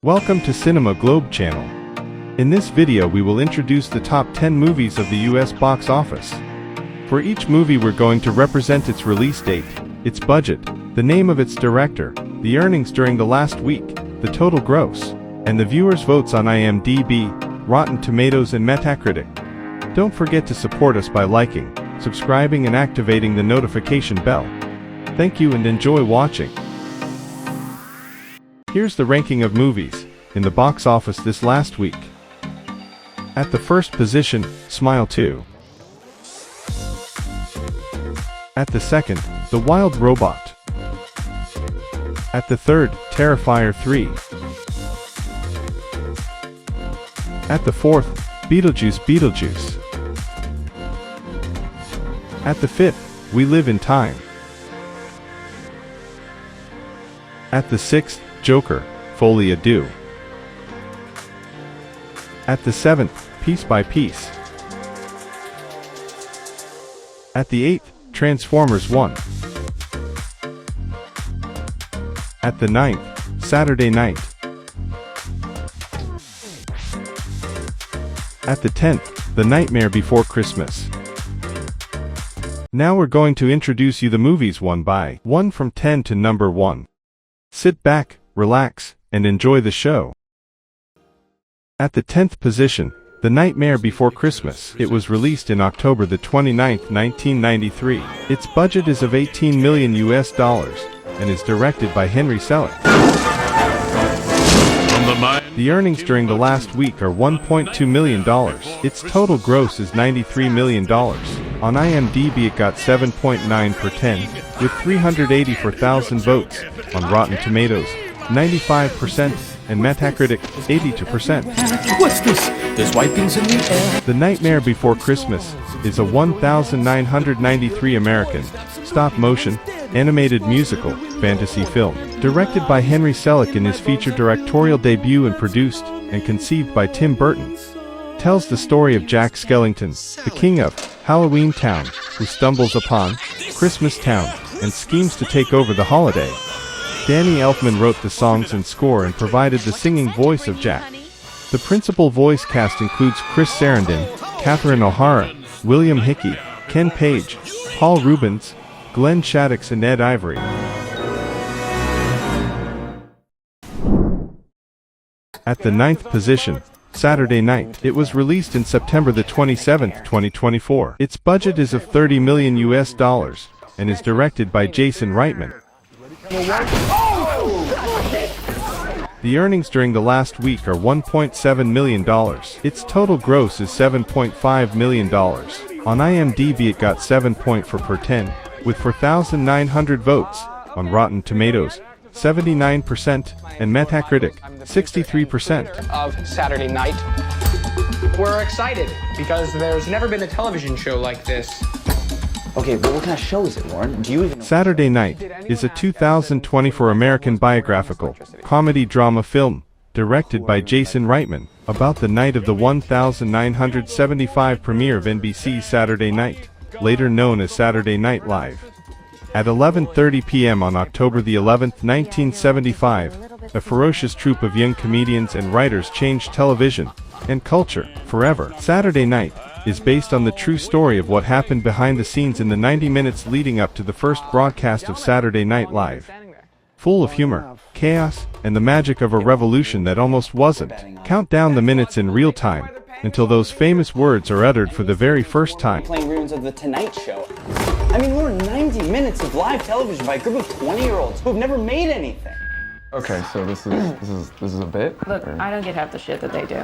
Welcome to Cinema Globe channel. In this video we will introduce the top 10 movies of the US box office. For each movie we're going to represent its release date, its budget, the name of its director, the earnings during the last week, the total gross, and the viewers' votes on IMDb, Rotten Tomatoes and Metacritic. Don't forget to support us by liking, subscribing and activating the notification bell. Thank you and enjoy watching. Here's the ranking of movies in the box office this last week. At the first position, Smile 2. At the second, The Wild Robot. At the third, Terrifier 3. At the fourth, Beetlejuice Beetlejuice. At the fifth, We Live in Time. At the sixth, Joker, Folie, Deux. At the seventh, Piece by Piece. At the eighth, Transformers 1. At the ninth, Saturday Night. At the 10th, The Nightmare Before Christmas. Now we're going to introduce you the movies one by one from 10 to number 1. Sit back, relax, and enjoy the show. At the 10th position, The Nightmare Before Christmas. It was released in October the 29th, 1993. Its budget is of 18 million US dollars and is directed by Henry Selick. The earnings during the last week are $1.2 million. Its total gross is $93 million. On IMDb it got 7.9 per 10, with 384,000 votes. On Rotten Tomatoes, 95%, and Metacritic, 82%. What's this? There's white things in the air. The Nightmare Before Christmas is a 1993 American, stop-motion, animated musical, fantasy film, directed by Henry Selick in his feature directorial debut and produced and conceived by Tim Burton. Tells the story of Jack Skellington, the king of Halloween Town, who stumbles upon Christmas Town and schemes to take over the holiday. Danny Elfman wrote the songs and score and provided the singing voice of Jack. The principal voice cast includes Chris Sarandon, Catherine O'Hara, William Hickey, Ken Page, Paul Reubens, Glenn Shaddix and Ed Ivory. At the 9th position, Saturday Night. It was released in September the 27th, 2024. Its budget is of 30 million US dollars and is directed by Jason Reitman. The earnings during the last week are $1.7 million. Its total gross is $7.5 million. On IMDb it got 7.4 per 10, with 4,900 votes. On Rotten Tomatoes, 79%, and Metacritic, 63%. Of Saturday Night. We're excited because there's never been a television show like this. Okay, but what kind of show is it, Warren? Do you even know? Saturday Night is a 2024 American biographical comedy drama film directed by Jason Reitman about the night of the 1975 premiere of NBC's Saturday Night, later known as Saturday Night Live. At 11:30 p.m. on October the 11th, 1975, a ferocious troupe of young comedians and writers changed television and culture forever. Saturday Night is based on the true story of what happened behind the scenes in the 90 minutes leading up to the first broadcast of Saturday Night Live. Full of humor, chaos, and the magic of a revolution that almost wasn't. Count down the minutes in real time until those famous words are uttered for the very first time. Playing ruins of The Tonight Show. I mean, we're 90 minutes of live television by a group of 20-year-olds who have never made anything. Okay, so this is a bit? Look, I don't get half the shit that they do.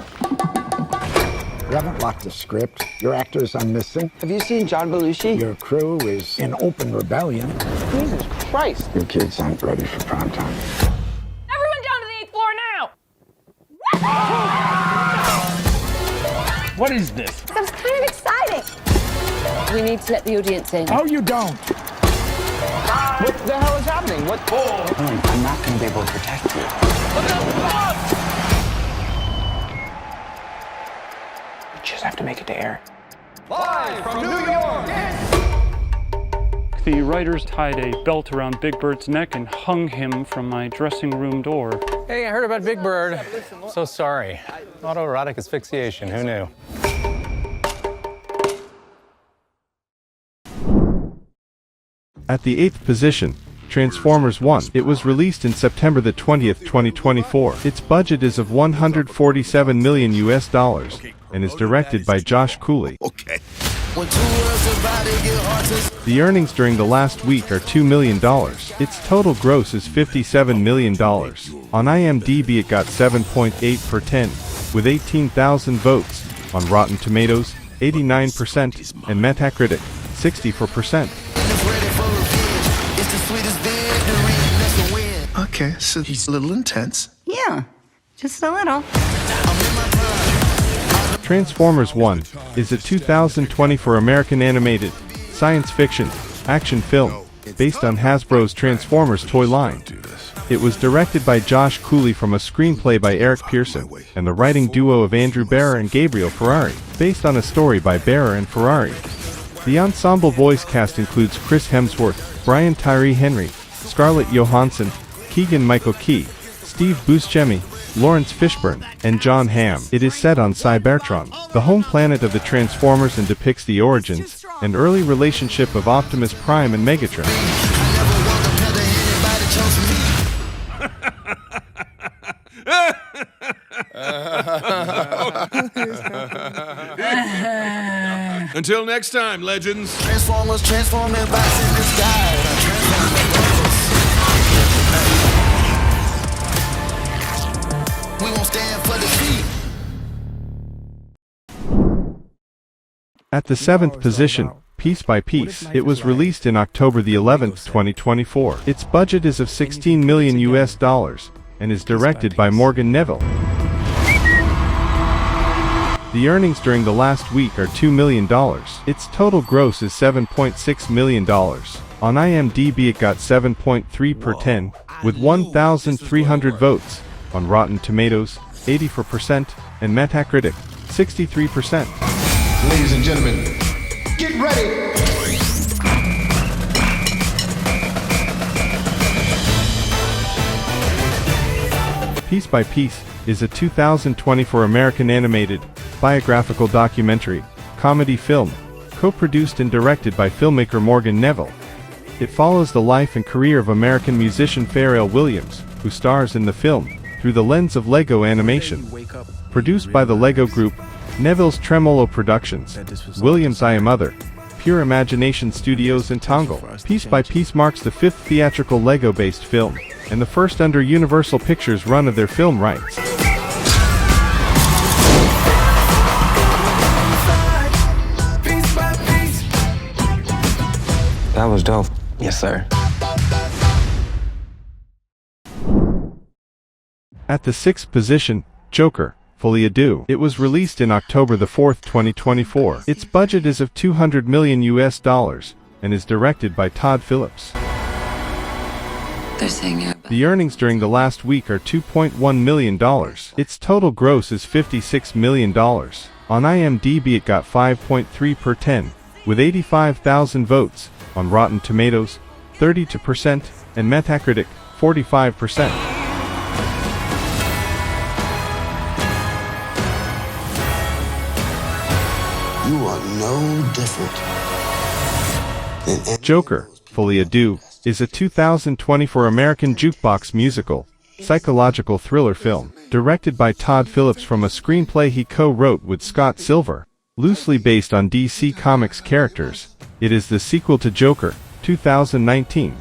You haven't locked the script. Your actors are missing. Have you seen John Belushi? Your crew is in open rebellion. Jesus Christ. Your kids aren't ready for prime time. Everyone down to the 8th floor now! What is this? That was kind of exciting. We need to let the audience in. Oh, you don't. What the hell is happening? What? I'm not going to be able to protect you. Just have to make it to air. Live from New York! The writers tied a belt around Big Bird's neck and hung him from my dressing room door. Hey, I heard about Big Bird. So sorry. Autoerotic asphyxiation, who knew? At the 8th position, Transformers 1. It was released in September the 20th, 2024. Its budget is of $147 million and is directed by Josh Cooley. The earnings during the last week are $2 million. Its total gross is $57 million. On IMDb it got 7.8 per 10, with 18,000 votes. On Rotten Tomatoes, 89%, and Metacritic, 64%. Okay, so he's a little intense. Yeah, just a little. Transformers 1 is a 2024 American animated, science fiction, action film, based on Hasbro's Transformers toy line. It was directed by Josh Cooley from a screenplay by Eric Pearson, and the writing duo of Andrew Barrer and Gabriel Ferrari, based on a story by Barrer and Ferrari. The ensemble voice cast includes Chris Hemsworth, Brian Tyree Henry, Scarlett Johansson, Keegan-Michael Key, Steve Buscemi, Lawrence Fishburne, and John Hamm. It is set on Cybertron, the home planet of the Transformers, and depicts the origins and early relationship of Optimus Prime and Megatron. Until next time, legends. Transformers transforming bats in the sky. We won't stand for defeat. At the 7th position, Piece by Piece. It was released in October the 11th, 2024. Its budget is of $16 million and is directed by Morgan Neville. The earnings during the last week are $2 million. Its total gross is $7.6 million. On IMDb it got 7.3 per 10, with 1,300 votes. On Rotten Tomatoes, 84%, and Metacritic, 63%. Ladies and gentlemen, get ready. Piece by Piece is a 2024 American animated, biographical documentary, comedy film, co-produced and directed by filmmaker Morgan Neville. It follows the life and career of American musician Pharrell Williams, who stars in the film through the lens of Lego animation. Produced by the Lego Group, Neville's Tremolo Productions, Williams' I Am Other, Pure Imagination Studios, and Tongle. Piece by Piece marks the 5th theatrical Lego-based film, and the first under Universal Pictures' run of their film rights. That was dope. Yes, sir. At the 6th position, Joker, Folie. It was released in October the 4th, 2024. Its budget is of $200 million and is directed by Todd Phillips. The earnings during the last week are $2.1 million. Its total gross is $56 million. On IMDb it got 5.3 per 10, with 85,000 votes. On Rotten Tomatoes, 32%, and Metacritic, 45%. You are no different than Joker, Folie is a 2024 American jukebox musical, psychological thriller film, directed by Todd Phillips from a screenplay he co-wrote with Scott Silver. Loosely based on DC Comics characters, it is the sequel to Joker, 2019.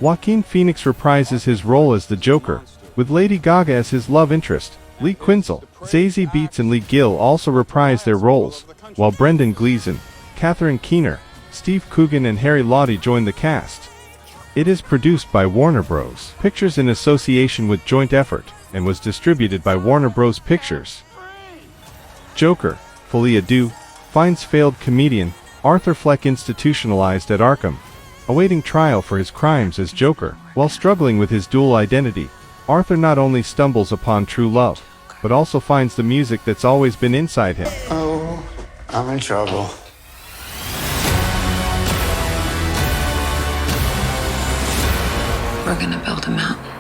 Joaquin Phoenix reprises his role as the Joker, with Lady Gaga as his love interest. Lee Quinzel, Zazie Beetz and Lee Gill also reprise their roles, while Brendan Gleeson, Catherine Keener, Steve Coogan and Harry Lottie join the cast. It is produced by Warner Bros. Pictures in association with Joint Effort, and was distributed by Warner Bros. Pictures. Joker, Folie finds failed comedian Arthur Fleck institutionalized at Arkham, awaiting trial for his crimes as Joker. While struggling with his dual identity, Arthur not only stumbles upon true love, but also finds the music that's always been inside him. Oh, I'm in trouble. We're gonna build a mountain.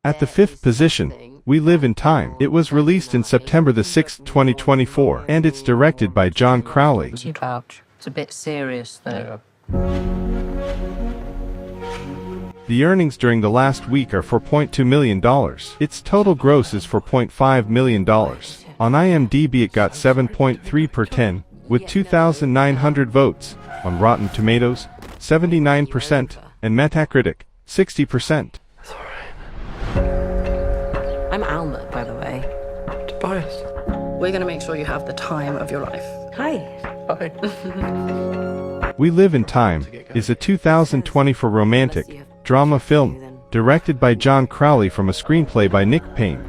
At the 5th position, We Live in Time. It was released in September the 6th, 2024, and it's directed by John Crowley. It's a bit serious, though. The earnings during the last week are $4.2 million. Its total gross is $4.5 million. On IMDb it got 7.3 per 10, with 2,900 votes. On Rotten Tomatoes, 79%, and Metacritic, 60%. I'm Alma, by the way. Tobias. We're gonna make sure you have the time of your life. Hi. Hi. We Live in Time is a 2024 romantic drama film directed by John Crowley from a screenplay by Nick Payne.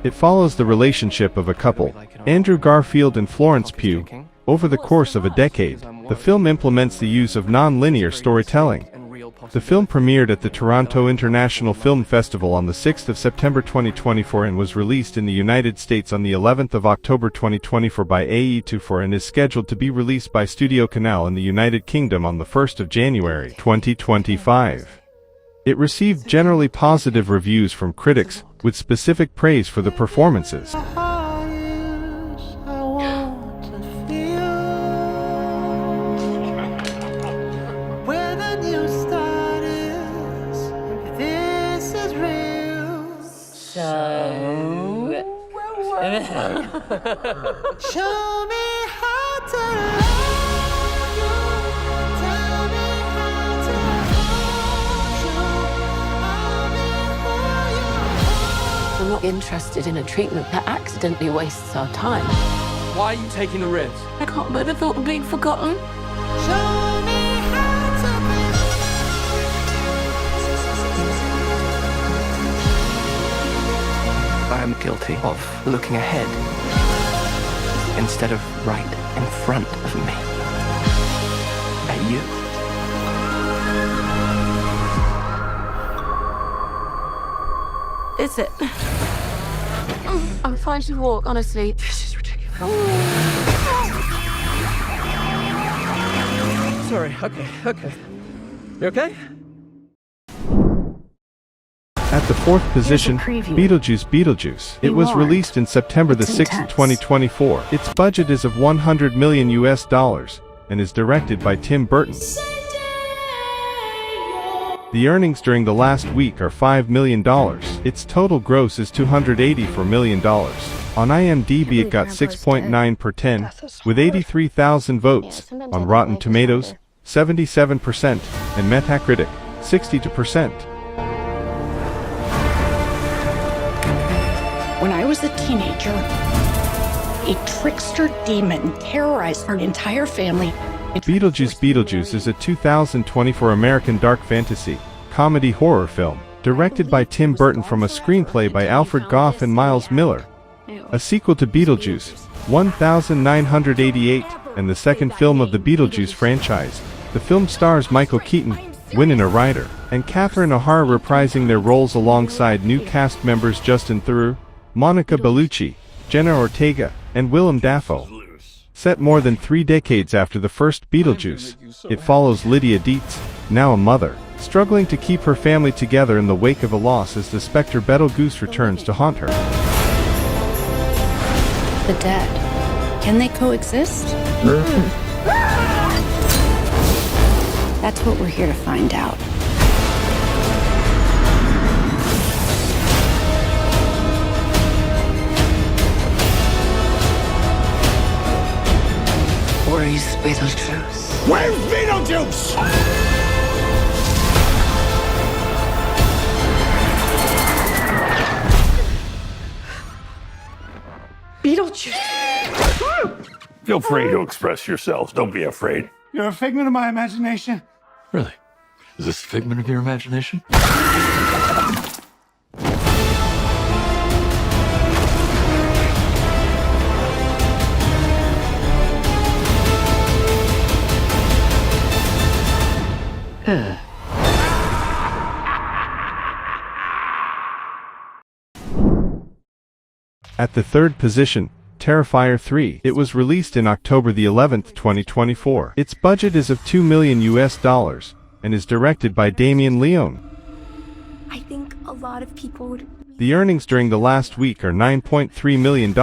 It follows the relationship of a couple, Andrew Garfield and Florence Pugh, over the course of a decade. The film implements the use of non-linear storytelling. The film premiered at the Toronto International Film Festival on the 6th of September 2024 and was released in the United States on the 11th of October 2024 by AE24 and is scheduled to be released by Studio Canal in the United Kingdom on the 1st of January 2025. It received generally positive reviews from critics, with specific praise for the performances. Show me how to love you. Tell me how to hold you. I'll be for you. I'm not interested in a treatment that accidentally wastes our time. Why are you taking the risk? I can't bear the thought of being forgotten. Show me how to I am guilty of looking ahead instead of right in front of me. At you. Is it? I'm fine to walk, honestly. This is ridiculous. Sorry, okay. You okay? At the 4th position, Beetlejuice Beetlejuice. It was released in September the 6th, 2024. Its budget is of $100 million and is directed by Tim Burton. The earnings during the last week are $5 million. Its total gross is $284 million. On IMDb it got 6.9 per 10, with 83,000 votes. On Rotten Tomatoes, 77%, and Metacritic, 62%. When I was a teenager, a trickster demon terrorized our entire family. Beetlejuice Beetlejuice is a 2024 American dark fantasy, comedy horror film, directed by Tim Burton from a screenplay by Alfred Goff and Miles Miller. A sequel to Beetlejuice, 1988, and the second film of the Beetlejuice franchise. The film stars Michael Keaton, Winona Ryder, and Catherine O'Hara reprising their roles alongside new cast members Justin Theroux, Monica Bellucci, Jenna Ortega, and Willem Dafoe. Set more than 3 decades after the first Beetlejuice, it follows Lydia Dietz, now a mother, struggling to keep her family together in the wake of a loss as the specter Beetlejuice returns to haunt her. The dead. Can they coexist? That's what we're here to find out. Where's Beetlejuice? Where's Beetlejuice? Beetlejuice! Feel free to express yourselves. Don't be afraid. You're a figment of my imagination. Really? Is this a figment of your imagination? At the 3rd position, Terrifier 3. It was released in October the 11th, 2024. Its budget is of $2 million and is directed by Damien Leone. I think a lot of people would. The earnings during the last week are $9.3 million.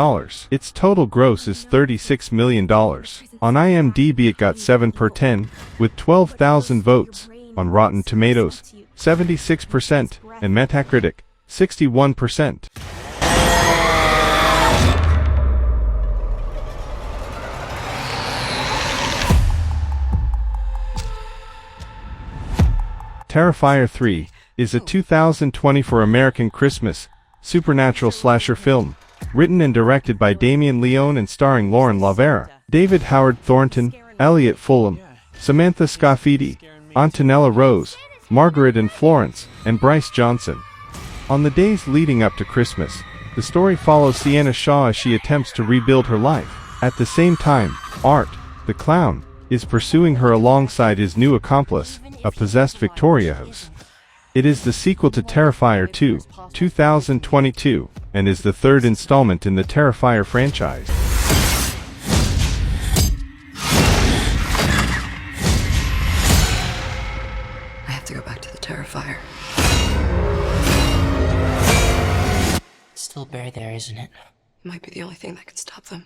Its total gross is $36 million. On IMDb it got 7 per 10, with 12,000 votes. On Rotten Tomatoes, 76%, and Metacritic, 61%. Terrifier 3 is a 2024 American Christmas supernatural slasher film, written and directed by Damien Leone and starring Lauren Lavera, David Howard Thornton, Elliot Fulham, Samantha Scafidi, Antonella Rose, Margaret and Florence, and Bryce Johnson. On the days leading up to Christmas, the story follows Sienna Shaw as she attempts to rebuild her life. At the same time, Art, the clown, is pursuing her alongside his new accomplice, a possessed Victoria house. It is the sequel to Terrifier 2, 2022, and is the third installment in the Terrifier franchise. I have to go back to the Terrifier. Still buried there, isn't it? Might be the only thing that could stop them.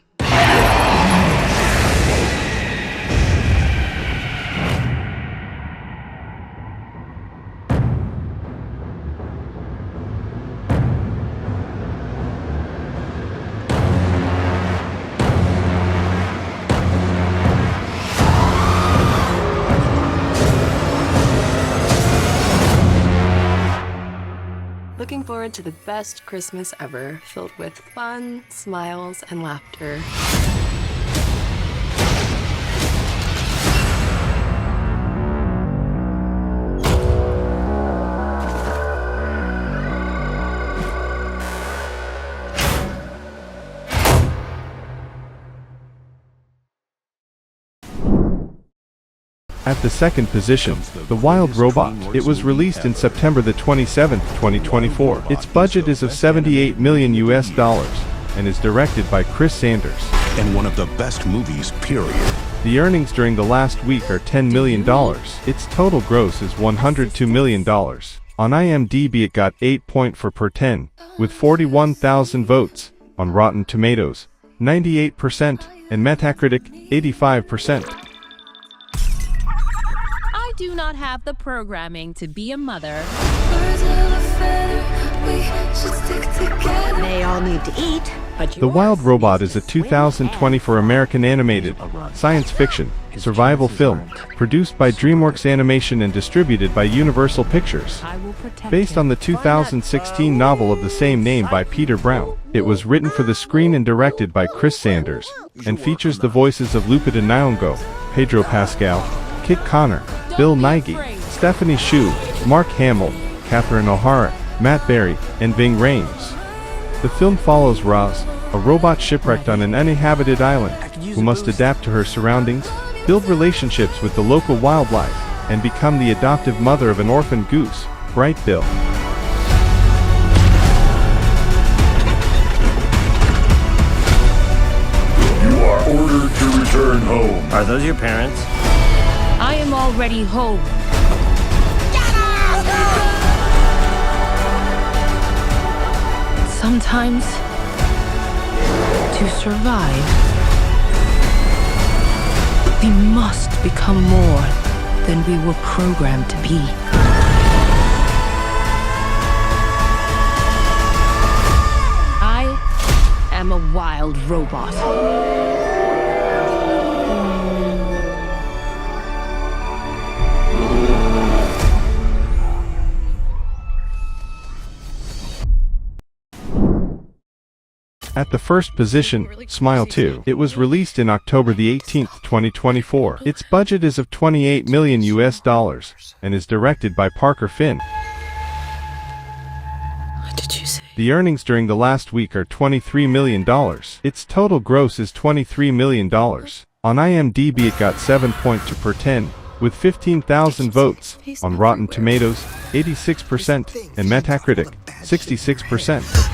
Looking forward to the best Christmas ever, filled with fun, smiles, and laughter. At the second position, The Wild Robot. It was released in September the 27th, 2024. Its budget is of $78 million and is directed by Chris Sanders. And one of the best movies, period. The earnings during the last week are $10 million. Its total gross is $102 million. On IMDb it got 8.4 per 10, with 41,000 votes. On Rotten Tomatoes, 98%, and Metacritic, 85%. I do not have the programming to be a mother. They all need to eat, but The Wild Robot is a 2024 American animated, science fiction, survival film, produced by DreamWorks Animation and distributed by Universal Pictures. Based on the 2016 novel of the same name by Peter Brown, it was written for the screen and directed by Chris Sanders, and features the voices of Lupita Nyong'o, Pedro Pascal, Kit Connor, Bill Nighy, Stephanie Hsu, Mark Hamill, Catherine O'Hara, Matt Berry, and Ving Rhames. The film follows Roz, a robot shipwrecked on an uninhabited island, who must adapt to her surroundings, build relationships with the local wildlife, and become the adoptive mother of an orphan goose, Bright Bill. You are ordered to return home. Are those your parents? I am already home. Sometimes, to survive, we must become more than we were programmed to be. I am a wild robot. At the first position, Smile 2. It was released in October the 18th, 2024. Its budget is of $28 million and is directed by Parker Finn. What did you say? The earnings during the last week are $23 million. Its total gross is $23 million. On IMDb it got 7.2 per 10, with 15,000 votes. On Rotten Tomatoes, 86%, and Metacritic, 66%.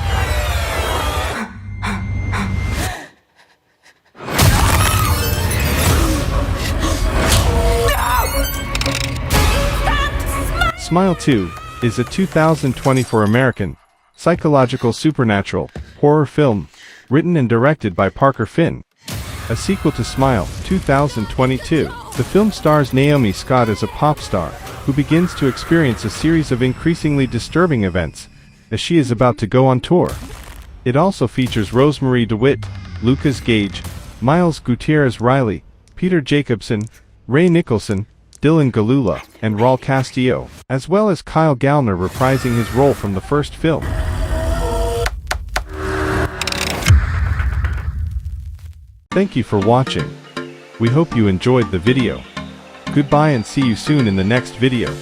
Smile 2 is a 2024 American, psychological supernatural, horror film, written and directed by Parker Finn. A sequel to Smile, 2022. The film stars Naomi Scott as a pop star, who begins to experience a series of increasingly disturbing events, as she is about to go on tour. It also features Rosemarie DeWitt, Lucas Gage, Miles Gutierrez-Riley, Peter Jacobson, Ray Nicholson, Dylan Galula, and Raul Castillo, as well as Kyle Gallner reprising his role from the first film. Thank you for watching. We hope you enjoyed the video. Goodbye and see you soon in the next video.